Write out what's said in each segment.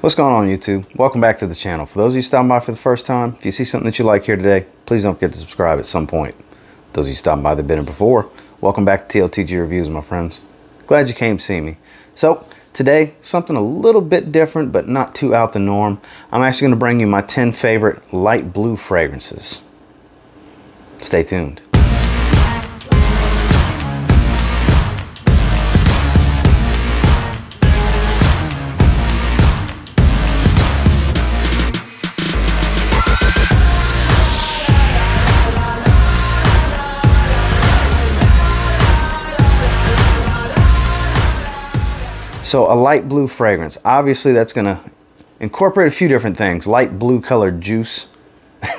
What's going on, YouTube? Welcome back to the channel. For those of you stopping by for the first time, if you see something that you like here today, please don't forget to subscribe at some point. Those of you stopping by that have been here before, welcome back to TLTG Reviews, my friends. Glad you came to see me. So today, something a little bit different, but not too out the norm. I'm actually going to bring you my 10 favorite light blue fragrances. Stay tuned. So a light blue fragrance, obviously that's going to incorporate a few different things. Light blue colored juice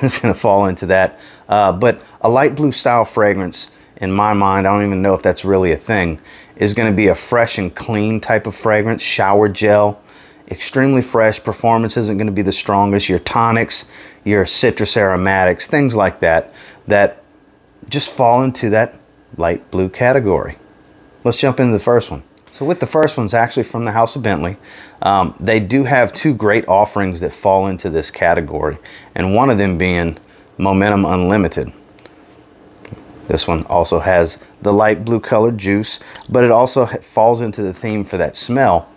is going to fall into that. But a light blue style fragrance, in my mind, I don't even know if that's really a thing, is going to be a fresh and clean type of fragrance. Shower gel, extremely fresh. Performance isn't going to be the strongest. Your tonics, your citrus aromatics, things like that, that just fall into that light blue category. Let's jump into the first one. So with the first one's actually from the house of Bentley. They do have two great offerings that fall into this category, and one of them being Momentum Unlimited. This one also has the light blue colored juice, but it also falls into the theme for that smell.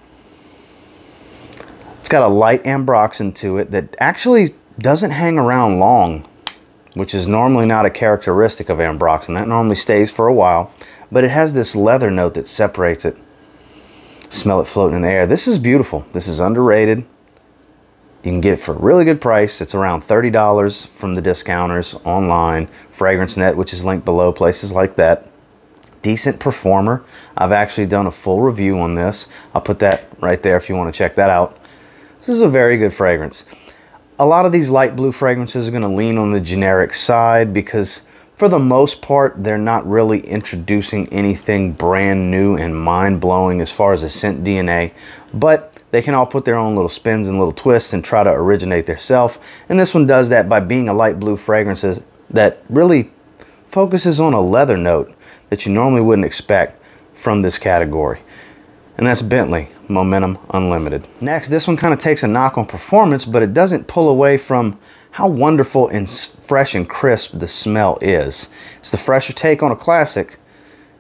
It's got a light ambroxan to it that actually doesn't hang around long, which is normally not a characteristic of ambroxan. That normally stays for a while, but it has this leather note that separates it. Smell it floating in the air. This is beautiful. This is underrated. You can get it for a really good price. It's around $30 from the discounters online. Fragrance Net, which is linked below, places like that. Decent performer. I've actually done a full review on this. I'll put that right there if you want to check that out. This is a very good fragrance. A lot of these light blue fragrances are going to lean on the generic side because for the most part, they're not really introducing anything brand new and mind-blowing as far as a scent DNA, but they can all put their own little spins and little twists and try to originate themselves. And this one does that by being a light blue fragrance that really focuses on a leather note that you normally wouldn't expect from this category. And that's Bentley Momentum Unlimited. Next, this one kind of takes a knock on performance, but it doesn't pull away from how wonderful and fresh and crisp the smell is. It's the fresher take on a classic.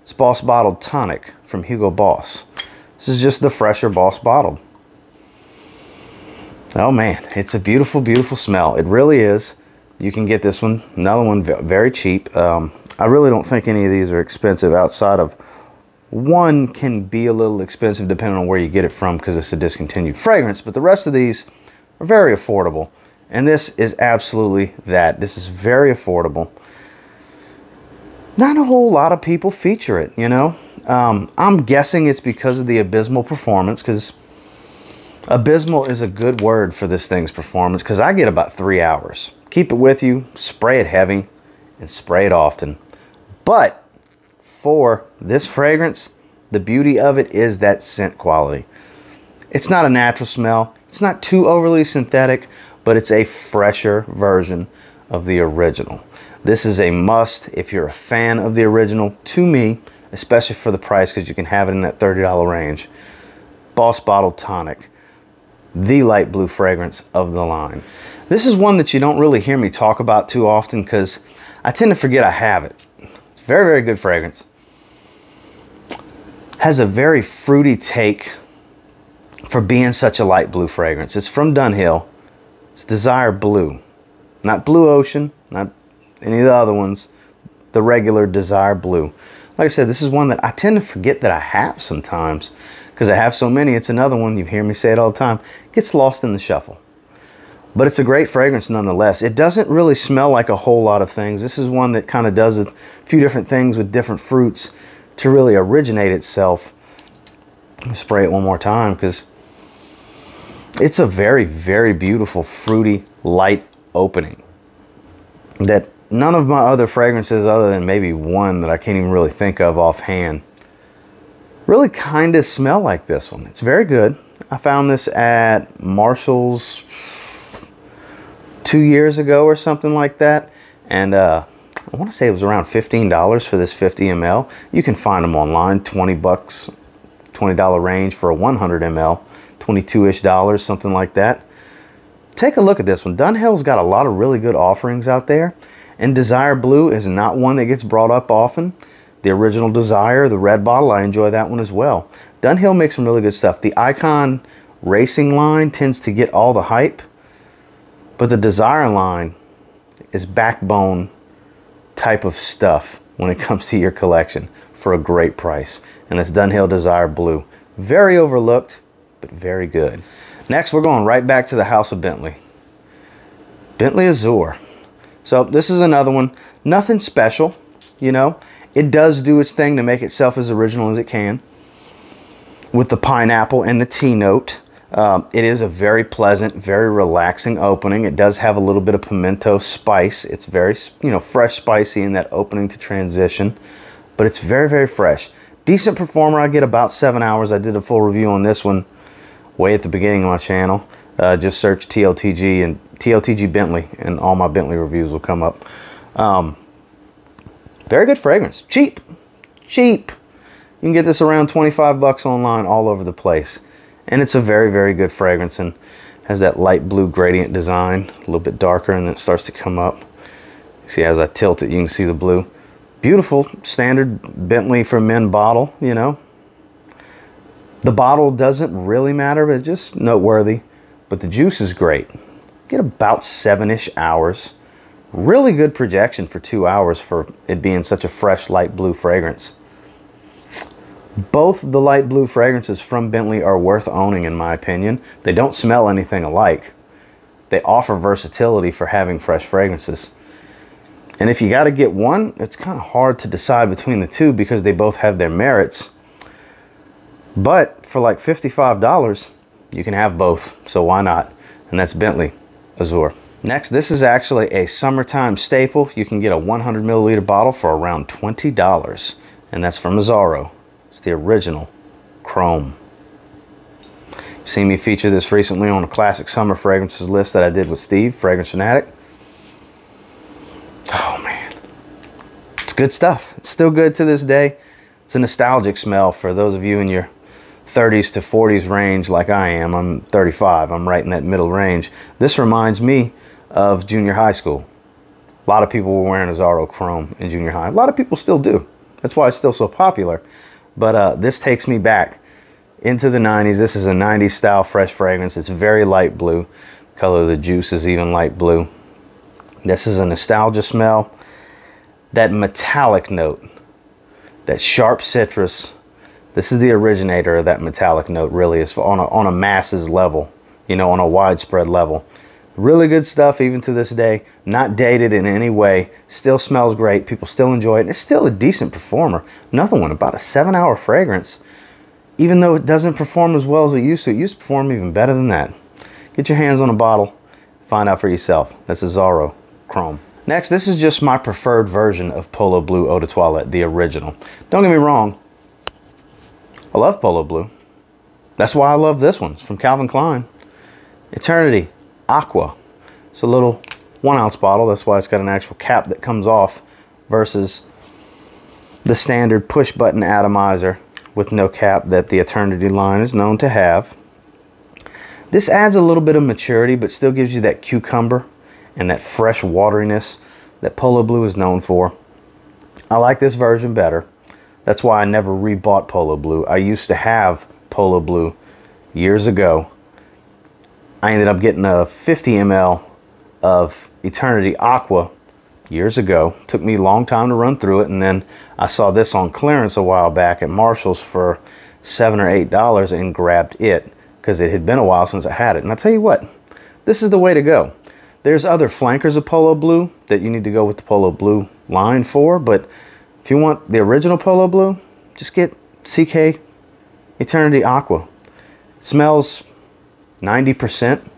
It's Boss Bottled Tonic from Hugo Boss. This is just the fresher Boss Bottled. Oh man, it's a beautiful, beautiful smell. It really is. You can get this one, another one very cheap. I really don't think any of these are expensive outside of one can be a little expensive depending on where you get it from because it's a discontinued fragrance, but the rest of these are very affordable. And this is absolutely that. This is very affordable. Not a whole lot of people feature it, you know. I'm guessing it's because of the abysmal performance, because abysmal is a good word for this thing's performance, because I get about 3 hours. Keep it with you, spray it heavy, and spray it often. But for this fragrance, the beauty of it is that scent quality. It's not a natural smell. It's not too overly synthetic, but it's a fresher version of the original. This is a must if you're a fan of the original, to me, especially for the price, because you can have it in that $30 range. Boss Bottled Tonic, the light blue fragrance of the line. This is one that you don't really hear me talk about too often because I tend to forget I have it. It's very, very good fragrance. Has a very fruity take for being such a light blue fragrance. It's from Dunhill. It's Desire Blue, not Blue Ocean, not any of the other ones, the regular Desire Blue. Like I said, this is one that I tend to forget that I have sometimes because I have so many. It's another one, you hear me say it all the time, gets lost in the shuffle. But it's a great fragrance nonetheless. It doesn't really smell like a whole lot of things. This is one that kind of does a few different things with different fruits to really originate itself. I'll spray it one more time because it's a very, very beautiful, fruity, light opening that none of my other fragrances, other than maybe one that I can't even really think of offhand, really kind of smell like this one. It's very good. I found this at Marshall's 2 years ago or something like that. And I want to say it was around $15 for this 50 ml. You can find them online, 20 bucks, $20 range for a 100 ml. $22-ish, something like that. Take a look at this one. Dunhill's got a lot of really good offerings out there, and Desire Blue is not one that gets brought up often. The original Desire, the red bottle, I enjoy that one as well. Dunhill makes some really good stuff. The Icon Racing line tends to get all the hype, but the Desire line is backbone type of stuff when it comes to your collection for a great price. And that's Dunhill Desire Blue. Very overlooked, but very good. Next, we're going right back to the house of Bentley. Bentley Azure. So this is another one. Nothing special, you know. It does do its thing to make itself as original as it can. With the pineapple and the tea note. It is a very pleasant, very relaxing opening. It does have a little bit of pimento spice. It's very, you know, fresh, spicy in that opening to transition. But it's very, very fresh. Decent performer. I get about 7 hours. I did a full review on this one way at the beginning of my channel. Just search TLTG and TLTG Bentley, and all my Bentley reviews will come up. Very good fragrance. Cheap. Cheap. You can get this around 25 bucks online all over the place. And it's a very, very good fragrance, and has that light blue gradient design, a little bit darker, and then it starts to come up. See, as I tilt it, you can see the blue. Beautiful, standard Bentley for men bottle, you know. The bottle doesn't really matter, but it's just noteworthy. But the juice is great. Get about 7-ish hours. Really good projection for 2 hours for it being such a fresh light blue fragrance. Both the light blue fragrances from Bentley are worth owning, in my opinion. They don't smell anything alike. They offer versatility for having fresh fragrances. And if you got to get one, it's kind of hard to decide between the two because they both have their merits. But for like $55, you can have both. So why not? And that's Bentley Azure. Next, this is actually a summertime staple. You can get a 100 milliliter bottle for around $20. And that's from Azzaro. It's the original Chrome. You've seen me feature this recently on a classic summer fragrances list that I did with Steve, Fragrance Fanatic. Oh man, it's good stuff. It's still good to this day. It's a nostalgic smell for those of you in your 30s to 40s range like I am. I'm 35. I'm right in that middle range. This reminds me of junior high school. A lot of people were wearing Azzaro Chrome in junior high. A lot of people still do. That's why it's still so popular. But this takes me back into the 90s. This is a 90s style fresh fragrance. It's very light blue. Color of the juice is even light blue. This is a nostalgia smell. That metallic note, that sharp citrus. This is the originator of that metallic note, really, is on a masses level, you know, on a widespread level. Really good stuff even to this day. Not dated in any way. Still smells great. People still enjoy it. And it's still a decent performer. Another one, about a 7-hour fragrance. Even though it doesn't perform as well as it used to perform even better than that. Get your hands on a bottle. Find out for yourself. That's Azzaro Chrome. Next, this is just my preferred version of Polo Blue Eau de Toilette, the original. Don't get me wrong. I love Polo Blue. That's why I love this one. It's from Calvin Klein. Eternity Aqua. It's a little 1 ounce bottle. That's why it's got an actual cap that comes off versus the standard push button atomizer with no cap that the Eternity line is known to have. This adds a little bit of maturity, but still gives you that cucumber and that fresh wateriness that Polo Blue is known for. I like this version better. That's why I never rebought Polo Blue. I used to have Polo Blue years ago. I ended up getting a 50 ml of Eternity Aqua years ago. Took me a long time to run through it, and then I saw this on clearance a while back at Marshall's for $7 or $8 and grabbed it because it had been a while since I had it. And I'll tell you what, this is the way to go. There's other flankers of Polo Blue that you need to go with the Polo Blue line for, but if you want the original Polo Blue, just get CK Eternity Aqua. It smells 90%.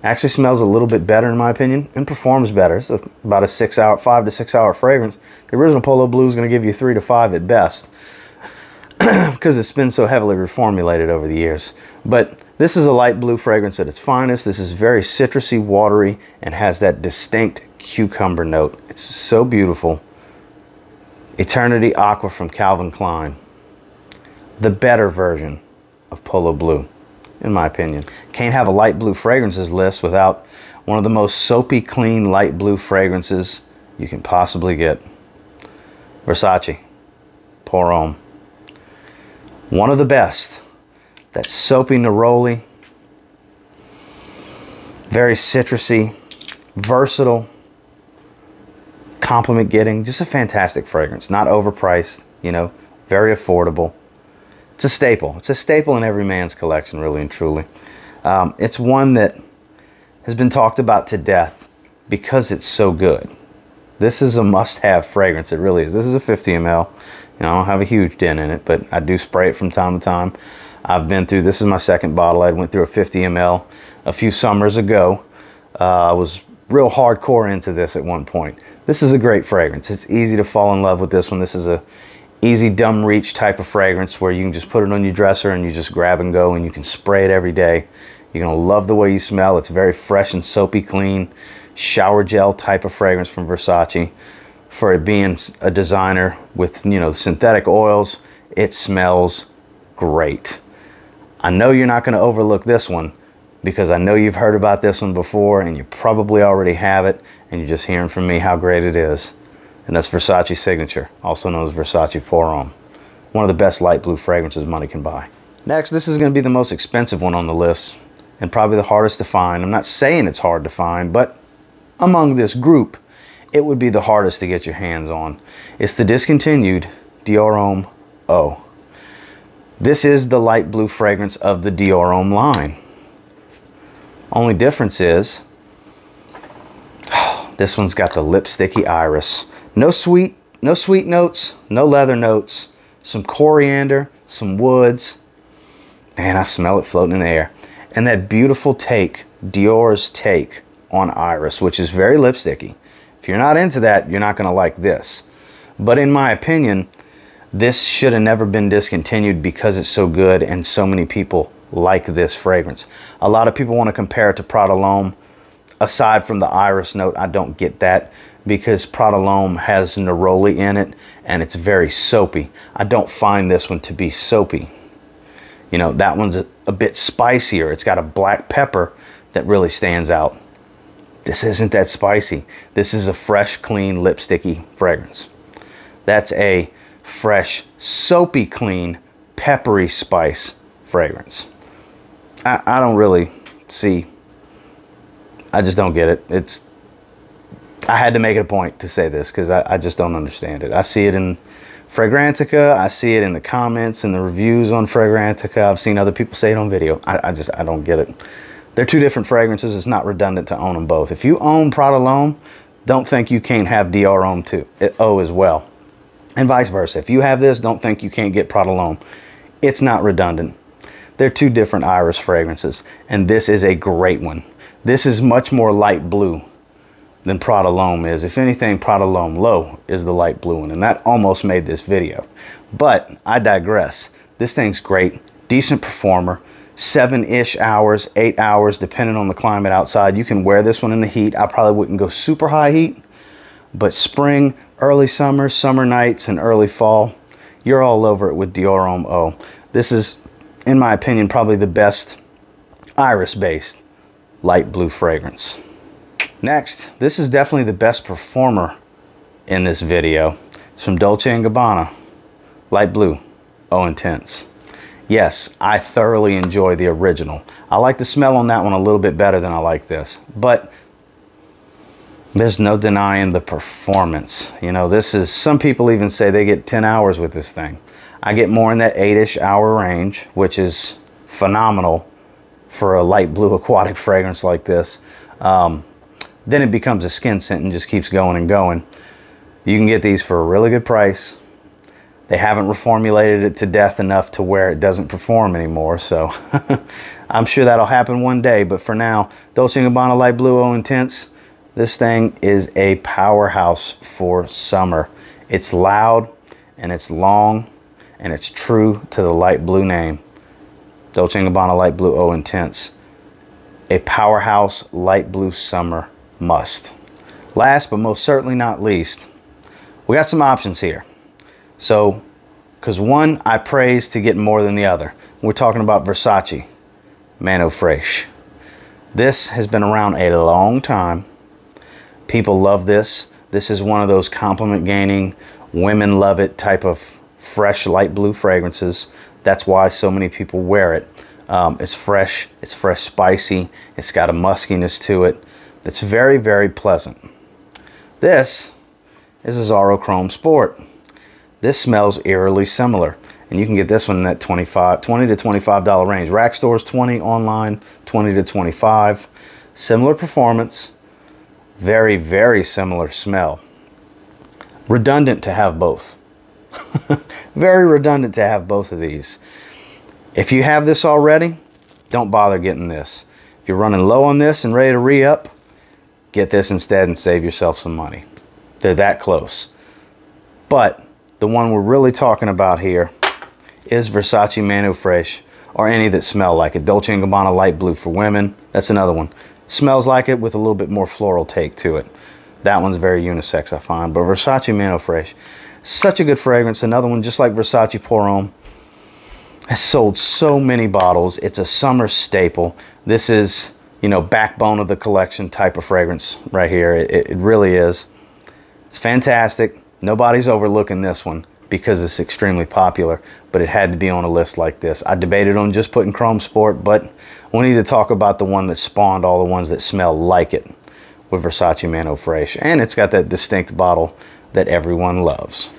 Actually smells a little bit better in my opinion and performs better. It's about a 5 to 6 hour fragrance. The original Polo Blue is going to give you 3 to 5 at best because it's been so heavily reformulated over the years. But this is a light blue fragrance at its finest. This is very citrusy, watery, and has that distinct cucumber note. It's so beautiful. Eternity Aqua from Calvin Klein. The better version of Polo Blue. in my opinion. Can't have a light blue fragrances list without one of the most soapy clean light blue fragrances you can possibly get. Versace Pour Homme. One of the best. That soapy neroli, very citrusy, versatile, compliment getting, just a fantastic fragrance. Not overpriced, you know, very affordable. It's a staple. It's a staple in every man's collection, really and truly. It's one that has been talked about to death because it's so good. This is a must-have fragrance. It really is. This is a 50 ml. You know, I don't have a huge dent in it, but I do spray it from time to time. I've been through, this is my second bottle. I went through a 50 ml a few summers ago. I was real hardcore into this at one point. This is a great fragrance. It's easy to fall in love with this one. This is a easy dumb reach type of fragrance where you can just put it on your dresser and you just grab and go, and you can spray it every day. You're gonna love the way you smell. It's very fresh and soapy clean, shower gel type of fragrance from Versace. For it being a designer with, you know, synthetic oils, it smells great. I know you're not going to overlook this one because I know you've heard about this one before and you probably already have it and you're just hearing from me how great it is. And that's Versace Signature, also known as Versace Pour Homme. One of the best light blue fragrances money can buy. Next, this is going to be the most expensive one on the list and probably the hardest to find. I'm not saying it's hard to find, but among this group, it would be the hardest to get your hands on. It's the discontinued Dior Homme Oh. This is the light blue fragrance of the Dior Homme line. Only difference is, this one's got the lipsticky iris. No sweet notes, no leather notes, some coriander, some woods. Man, I smell it floating in the air. And that beautiful take, Dior's take on iris, which is very lipsticky. If you're not into that, you're not gonna like this. But in my opinion, this should have never been discontinued because it's so good and so many people like this fragrance. A lot of people want to compare it to Prada L'Homme. Aside from the iris note, I don't get that because Prada L'Homme has neroli in it and it's very soapy. I don't find this one to be soapy. You know, that one's a bit spicier. It's got a black pepper that really stands out. This isn't that spicy. This is a fresh, clean, lipsticky fragrance. That's a fresh, soapy, clean, peppery spice fragrance. I don't really see, I just don't get it. I had to make it a point to say this because I just don't understand it. I see it in Fragrantica. I see it in the comments and the reviews on Fragrantica. I've seen other people say it on video. I don't get it. They're two different fragrances. It's not redundant to own them both. If you own Prada L'Homme, don't think you can't have Dior Homme too. O as well. And vice versa. If you have this, don't think you can't get Prada L'Homme. It's not redundant. They're two different iris fragrances, and this is a great one. This is much more light blue than Prada L'Homme is. If anything, Prada L'Homme Low is the light blue one, and that almost made this video. But I digress. This thing's great, decent performer, 7-ish hours, 8 hours, depending on the climate outside. You can wear this one in the heat. I probably wouldn't go super high heat, but spring, early summer, summer nights, and early fall, you're all over it with Dior Homme O. This is, in my opinion, probably the best iris-based light blue fragrance. Next, this is definitely the best performer in this video. It's from Dolce & Gabbana, light blue, O Intense. Yes, I thoroughly enjoy the original. I like the smell on that one a little bit better than I like this, but there's no denying the performance. You know, this is, some people even say they get 10 hours with this thing. I get more in that 8-ish hour range, which is phenomenal for a light blue aquatic fragrance like this. Then it becomes a skin scent and just keeps going and going. You can get these for a really good price. They haven't reformulated it to death enough to where it doesn't perform anymore, so I'm sure that'll happen one day. But for now, Dolce & Gabbana Light Blue O Intense, this thing is a powerhouse for summer. It's loud and it's long and it's true to the light blue name. Dolce & Gabbana Light Blue O Intense, a powerhouse light blue summer must. Last but most certainly not least, we got some options here. So, because one I praise to get more than the other. We're talking about Versace. Man Oh Fresh. This has been around a long time. People love this. This is one of those compliment gaining, women love it type of fresh light blue fragrances. That's why so many people wear it. It's fresh spicy. It's got a muskiness to it. It's very, very pleasant. This is Azzaro Chrome Sport. This smells eerily similar. And you can get this one in that $20 to $25 range. Rack stores $20, online $20 to $25. Similar performance, very, very similar smell. Redundant to have both. Very redundant to have both of these. If you have this already, don't bother getting this. If you're running low on this and ready to re-up, get this instead and save yourself some money. They're that close. But the one we're really talking about here is Versace Man Oh Fresh, or any that smell like it. Dolce & Gabbana Light Blue for women. That's another one. Smells like it with a little bit more floral take to it. That one's very unisex, I find. But Versace Man Oh Fresh, such a good fragrance. Another one just like Versace Pour Homme. Has sold so many bottles. It's a summer staple. This is, you know, backbone of the collection type of fragrance right here. It really is. It's fantastic. Nobody's overlooking this one because it's extremely popular, but it had to be on a list like this. I debated on just putting Chrome Sport, but we need to talk about the one that spawned all the ones that smell like it with Versace Man Oh Fresh. And it's got that distinct bottle that everyone loves.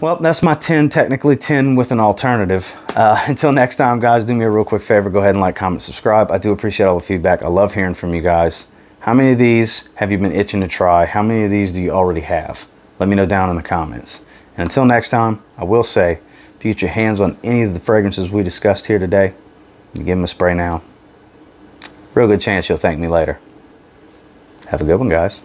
Well, that's my 10, technically 10 with an alternative. Until next time, guys, do me a real quick favor. Go ahead and like, comment, subscribe. I do appreciate all the feedback. I love hearing from you guys. How many of these have you been itching to try? How many of these do you already have? Let me know down in the comments. And until next time, I will say, if you get your hands on any of the fragrances we discussed here today, you give them a spray now. Real good chance you'll thank me later. Have a good one, guys.